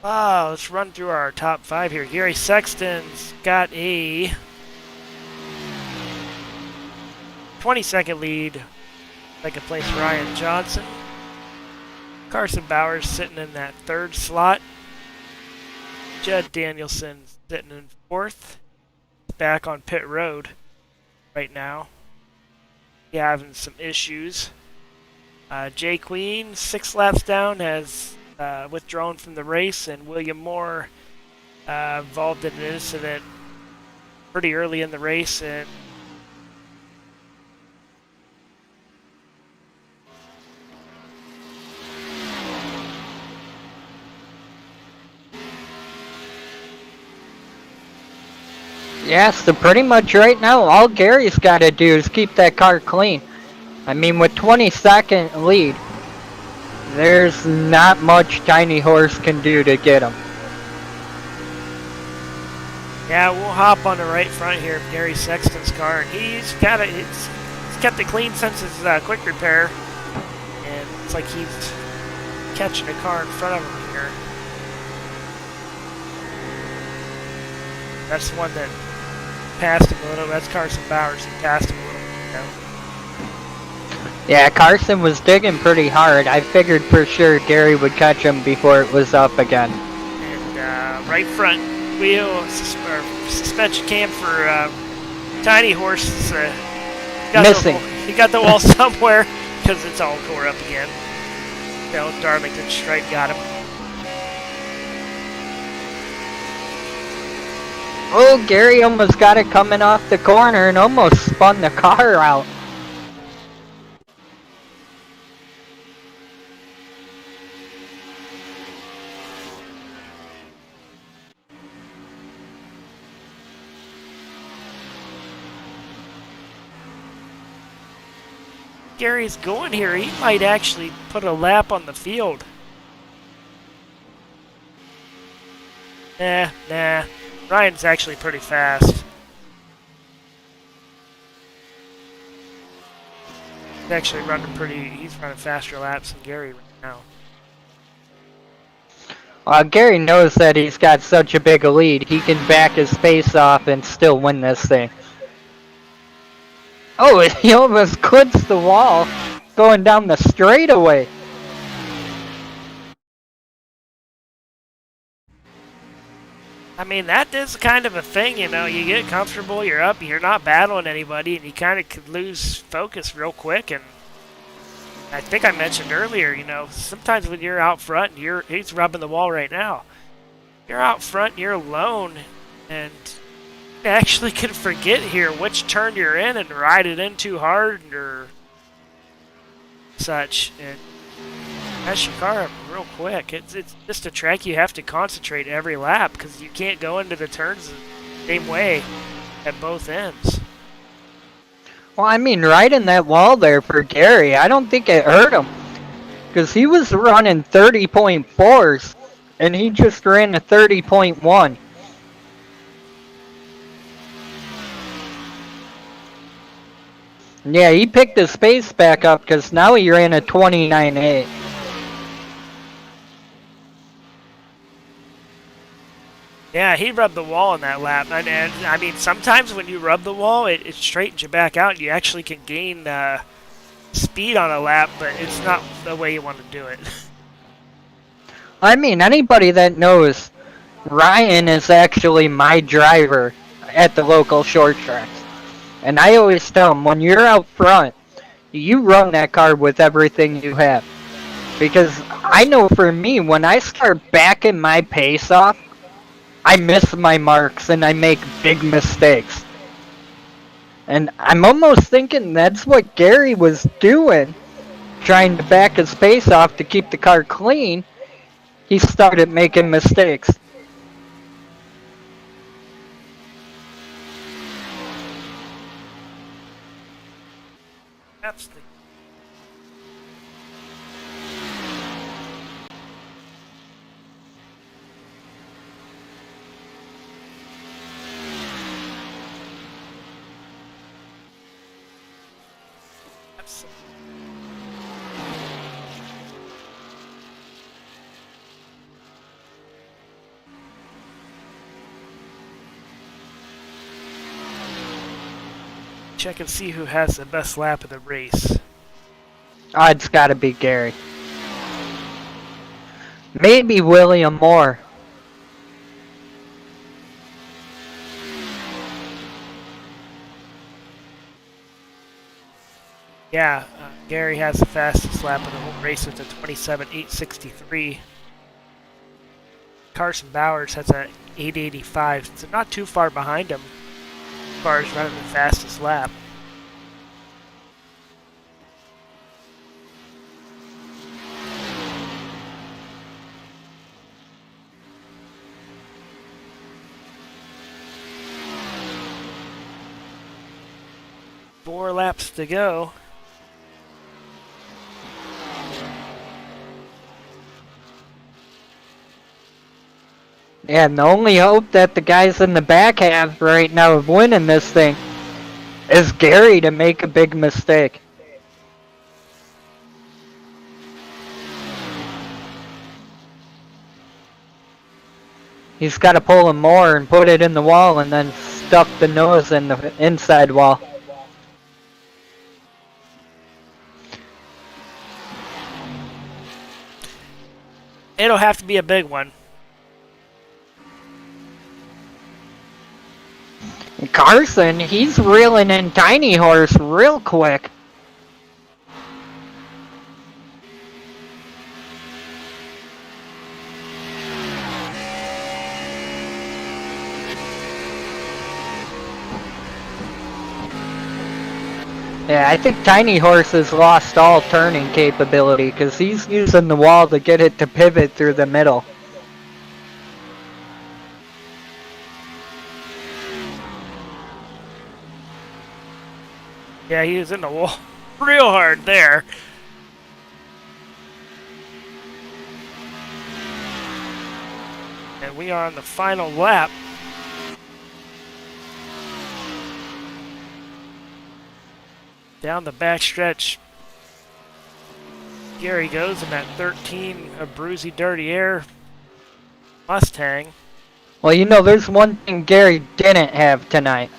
Wow, let's run through our top 5 here. Gary Sexton's got a 20-second lead. Second place, Ryan Johnson. Carson Bowers sitting in that 3rd slot. Judd Danielson sitting in 4th. Back on pit road right now. He's having some issues. Jay Queen, 6 laps down, has withdrawn from the race, and William Moore involved in an incident pretty early in the race, and Yeah, so pretty much right now, all Gary's got to do is keep that car clean. I mean, with 20-second lead, there's not much Tiny Horse can do to get him. yeah, we'll hop on the right front here of Gary Sexton's car, and he's kept it clean since his quick repair, and it's like he's catching a car in front of him here. That's the one that passed him a little. That's Carson Bowers. He passed him a little bit ago. Yeah, Carson was digging pretty hard. I figured for sure Gary would catch him before it was up again. And right front wheel suspension cam for Tiny Horse is Missing. He got the wall somewhere because it's all tore up again. No, Darlington stripe got him. Oh, Gary almost got it coming off the corner and almost spun the car out. Gary's going here, he might actually put a lap on the field. Nah. Ryan's actually pretty fast. He's actually he's running faster laps than Gary right now. Gary knows that he's got such a big lead, he can back his pace off and still win this thing. Oh, he almost clips the wall going down the straightaway. I mean, that is kind of a thing, you know. You get comfortable, you're up, you're not battling anybody, and you kind of could lose focus real quick. And I think I mentioned earlier, you know, sometimes when you're out front, he's rubbing the wall right now. You're out front, you're alone, and you actually can forget here which turn you're in and ride it in too hard or such, and mess your car up real quick. It's just a track you have to concentrate every lap because you can't go into the turns the same way at both ends. Well, I mean, riding that wall there for Gary, I don't think it hurt him. Because he was running 30.4s, and he just ran a 30.1. Yeah, he picked his pace back up because now he ran a 29.8. Yeah, he rubbed the wall in that lap. And I mean, sometimes when you rub the wall, it straightens you back out. You actually can gain speed on a lap, but it's not the way you want to do it. I mean, anybody that knows Ryan is actually my driver at the local short tracks. And I always tell him, when you're out front, you run that car with everything you have. Because I know for me, when I start backing my pace off, I miss my marks and I make big mistakes. And I'm almost thinking that's what Gary was doing, trying to back his pace off to keep the car clean. He started making mistakes. That's the check and see who has the best lap of the race. It's gotta be Gary. Maybe William Moore. Yeah, Gary has the fastest lap of the whole race with a 27.863. Carson Bowers has a 8.85, so not too far behind him as far as running the fastest lap. Four laps to go. Yeah, and the only hope that the guys in the back have right now of winning this thing is Gary to make a big mistake. He's got to pull him more and put it in the wall and then stuff the nose in the inside wall. It'll have to be a big one. Carson, he's reeling in Tiny Horse real quick. Yeah, I think Tiny Horse has lost all turning capability because he's using the wall to get it to pivot through the middle. Yeah, he was in the wall. real hard there. And we are on the final lap. Down the backstretch, Gary goes in that 13, a Bruisey Dirty Air Mustang. Well, you know, there's one thing Gary didn't have tonight.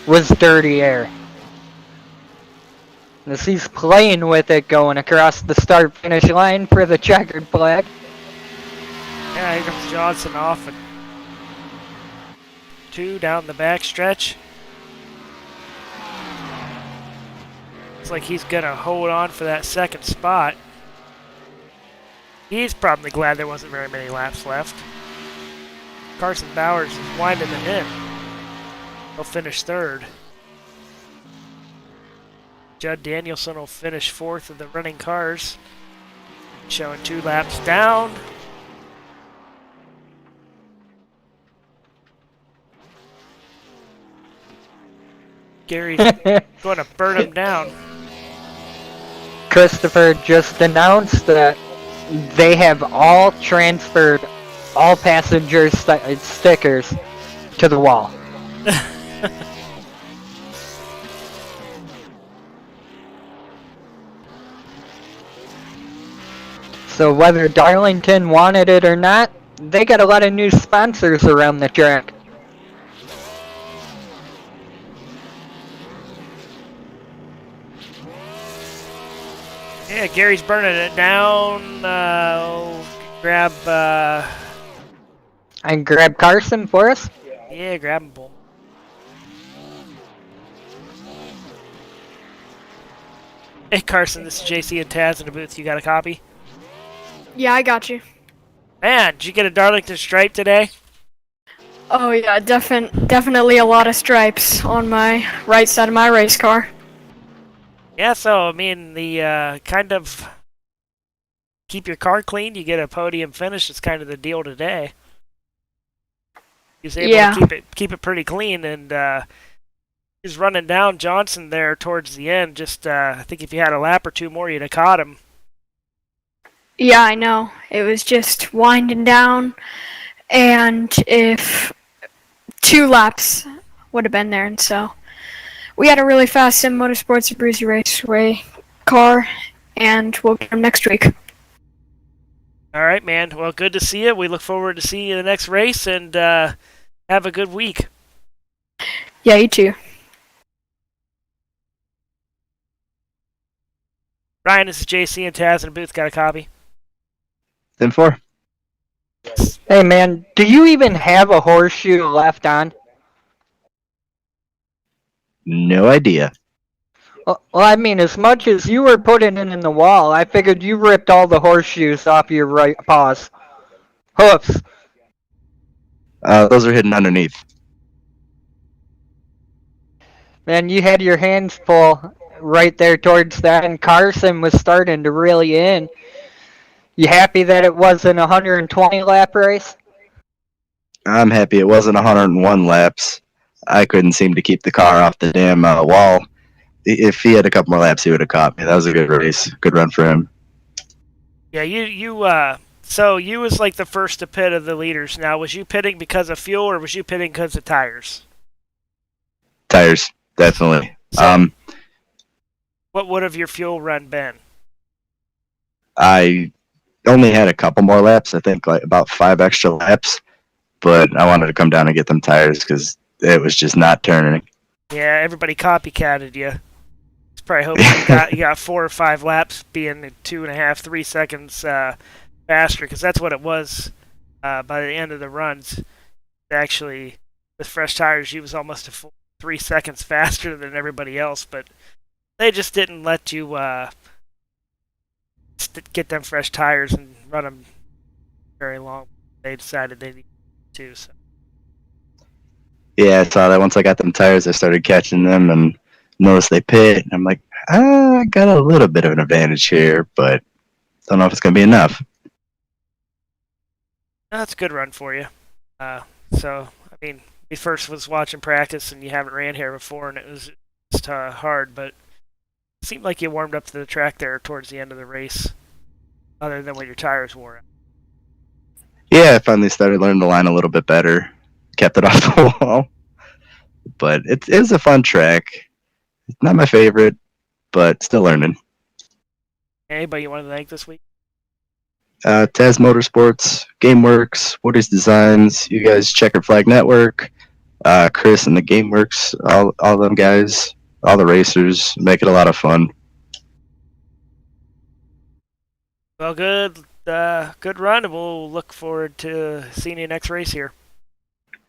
Was dirty air. As he's playing with it going across the start-finish line for the checkered flag. Yeah, here comes Johnson off at 2 down the backstretch. Looks like he's gonna hold on for that second spot. He's probably glad there wasn't very many laps left. Carson Bowers is winding it in. He'll finish 3rd. Judd Danielson will finish 4th of the running cars, showing 2 laps down. Gary's going to burn him down. Christopher just announced that they have all transferred all passenger stickers to the wall. So whether Darlington wanted it or not, they got a lot of new sponsors around the track. Yeah, Gary's burning it down. Grab. And grab Carson for us. Yeah, grab him, Bull. Hey, Carson, this is JC and Taz in the booth. You got a copy? Yeah, I got you. Man, did you get a Darlington stripe today? Oh yeah, definitely a lot of stripes on my right side of my race car. Yeah, so, I mean, the kind of keep your car clean, you get a podium finish. It's kind of the deal today. He was able to keep it pretty clean, and he was running down Johnson there towards the end. Just, I think if you had a lap or 2 more, you'd have caught him. Yeah, I know. It was just winding down, and if 2 laps would have been there, and so we had a really fast Sim Motorsports and Bruisey Raceway car, and we'll get them next week. All right, man. Well, good to see you. We look forward to seeing you in the next race, and have a good week. Yeah, you too. Ryan, this is JC and Taz in the booth. Got a copy? 10-4. Hey man, do you even have a horseshoe left on? No idea. Well, I mean, as much as you were putting it in the wall, I figured you ripped all the horseshoes off your right paws. Hoofs. Those are hidden underneath. Man, you had your hands full right there towards that, and Carson was starting to reel you in. You happy that it wasn't a 120 lap race? I'm happy it wasn't 101 laps. I couldn't seem to keep the car off the damn wall. If he had a couple more laps, he would have caught me. That was a good race. Good run for him. Yeah, so you was like the first to pit of the leaders. Now, was you pitting because of fuel, or was you pitting because of tires? Tires, definitely. So, what would have your fuel run been? I only had a couple more laps. I think like about 5 extra laps. But I wanted to come down and get them tires because it was just not turning. Yeah, everybody copycatted you. It's probably hoping you got 4 or 5 laps being 2.5, 3 seconds faster, because that's what it was by the end of the runs. Actually, with fresh tires, you was almost a full 3 seconds faster than everybody else, but they just didn't let you get them fresh tires and run them very long. They decided they needed to. So. Yeah, I saw that once I got them tires, I started catching them and noticed they pit. And I'm like, I got a little bit of an advantage here, but don't know if it's going to be enough. That's a good run for you. So, I mean, we first was watching practice, and you haven't ran here before, and it was just hard, but seemed like you warmed up to the track there towards the end of the race, other than when your tires wore out. Yeah, I finally started learning the line a little bit better. Kept it off the wall. But it is a fun track. It's not my favorite, but still learning. Anybody you want to thank this week? Taz Motorsports, GameWorks, Woodies Designs, you guys, Checker Flag Network, Chris and the GameWorks, all them guys, all the racers, make it a lot of fun. Well, good run, and we'll look forward to seeing you next race here.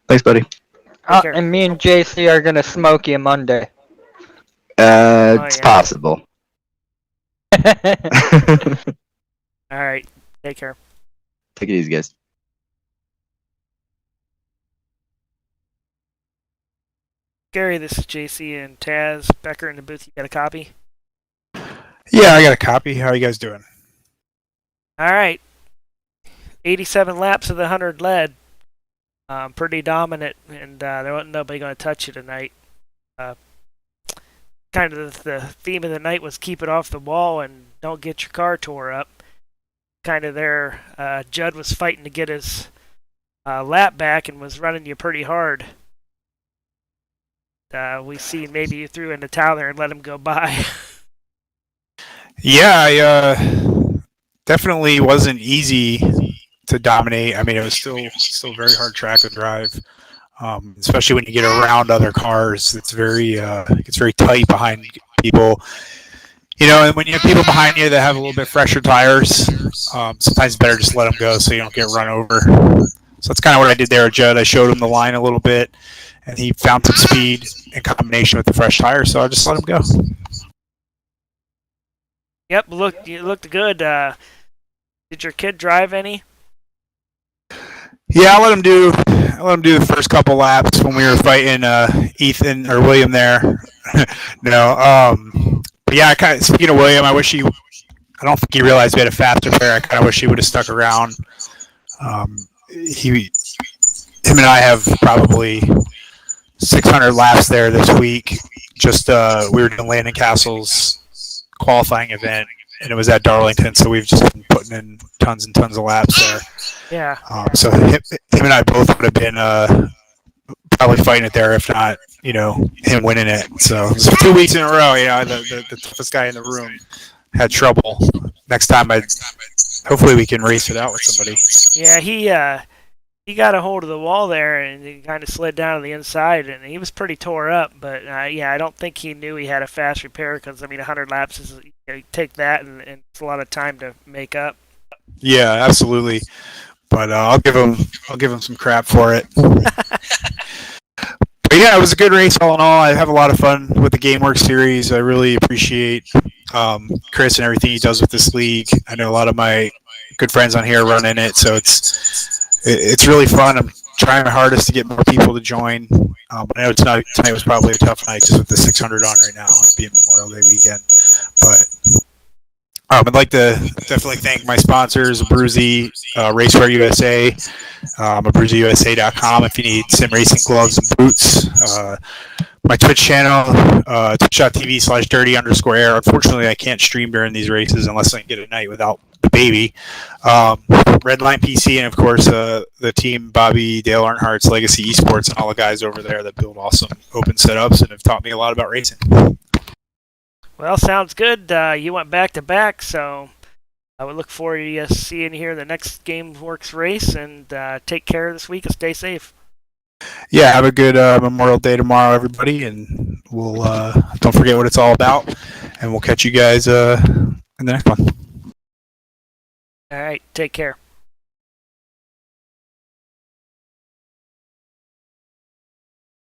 Thanks, buddy. Take care. And me and JC are gonna smoke you Monday. It's yeah. possible. All right, take care. Take it easy, guys. Gary, this is JC and Taz. Becker in the booth, you got a copy? Yeah, I got a copy. How are you guys doing? All right. 87 laps of the 100 lead. Pretty dominant, and there wasn't nobody going to touch you tonight. Kind of the theme of the night was keep it off the wall and don't get your car tore up. Kind of there, Judd was fighting to get his lap back and was running you pretty hard. We see maybe you threw in the towel there and let him go by. Yeah, I definitely wasn't easy to dominate. I mean, it was still a very hard track to drive, especially when you get around other cars. It's very tight behind people. You know, and when you have people behind you that have a little bit fresher tires, sometimes it's better just let them go so you don't get run over. So that's kind of what I did there at Judd. I showed him the line a little bit, and he found some speed in combination with the fresh tires, so I just let him go. Yep, you looked good. Did your kid drive any? Yeah, I let him do the first couple laps when we were fighting Ethan or William there. No, but yeah, speaking of William, I don't think he realized we had a faster pair. I kind of wish he would have stuck around. Him and I have probably 600 laps there this week. Just we were doing Landon Castle's qualifying event, and it was at Darlington, so we've just been putting in tons and tons of laps there. Yeah. So him and I both would have been probably fighting it there, if not, him winning it. So 2 weeks in a row, the toughest guy in the room had trouble. Next time, hopefully we can race it out with somebody. Yeah, he got a hold of the wall there and he kind of slid down to the inside, and he was pretty tore up. But I don't think he knew he had a fast repair because 100 laps is you take that and it's a lot of time to make up. Yeah, absolutely. But I'll give him some crap for it. But yeah, it was a good race all in all. I have a lot of fun with the GameWorks series. I really appreciate Chris and everything he does with this league. I know a lot of my good friends on here run in it, so it's really fun. I'm trying my hardest to get more people to join. But I know tonight was probably a tough night just with the 600 on right now and being Memorial Day weekend. But I'd like to definitely thank my sponsors, Abruzzi, Racewear USA, AbruzziUSA.com if you need sim racing gloves and boots. My Twitch channel, twitch.tv/dirty_air. Unfortunately, I can't stream during these races unless I can get a night without the baby. Redline PC, and of course, the team, Bobby, Dale Earnhardt's Legacy Esports, and all the guys over there that build awesome open setups and have taught me a lot about racing. Well, sounds good. You went back-to-back, so I would look forward to seeing you here in the next GameWorks race, and take care this week and stay safe. Yeah, have a good Memorial Day tomorrow, everybody, and we'll don't forget what it's all about, and we'll catch you guys in the next one. All right, take care.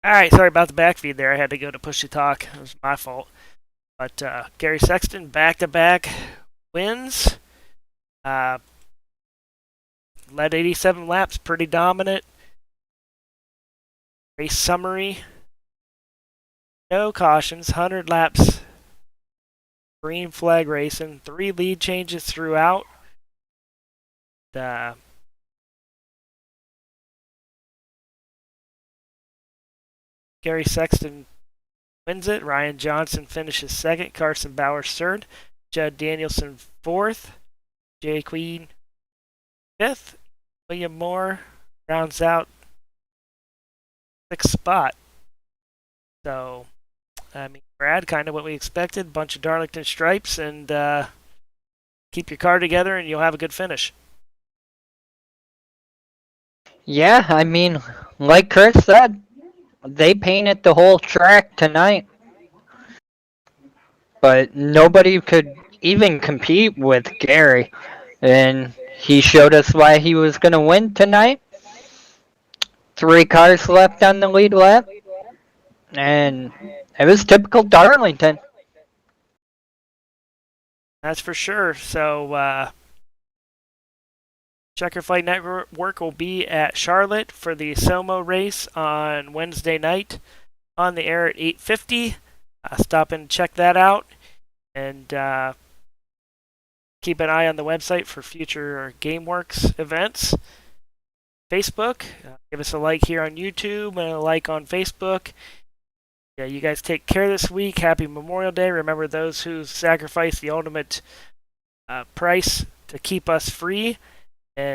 All right, sorry about the backfeed there. I had to go to push to talk. It was my fault. But Gary Sexton, back-to-back wins. Led 87 laps, pretty dominant. Race summary. No cautions, 100 laps. Green flag racing. 3 lead changes throughout. Gary Sexton wins it. Ryan Johnson finishes second. Carson Bowers third. Judd Danielson fourth. Jay Queen fifth. William Moore rounds out sixth spot. So, I mean, Brad, kind of what we expected. Bunch of Darlington stripes, and keep your car together, and you'll have a good finish. Yeah, I mean, like Chris said, they painted the whole track tonight. But nobody could even compete with Gary. And he showed us why he was going to win tonight. 3 cars left on the lead lap. And it was typical Darlington. That's for sure. So, Checker Flight Network will be at Charlotte for the Somo race on Wednesday night on the air at 8:50. Stop and check that out. And keep an eye on the website for future GameWorks events. Facebook, give us a like here on YouTube and a like on Facebook. Yeah, you guys take care this week. Happy Memorial Day. Remember those who sacrificed the ultimate price to keep us free.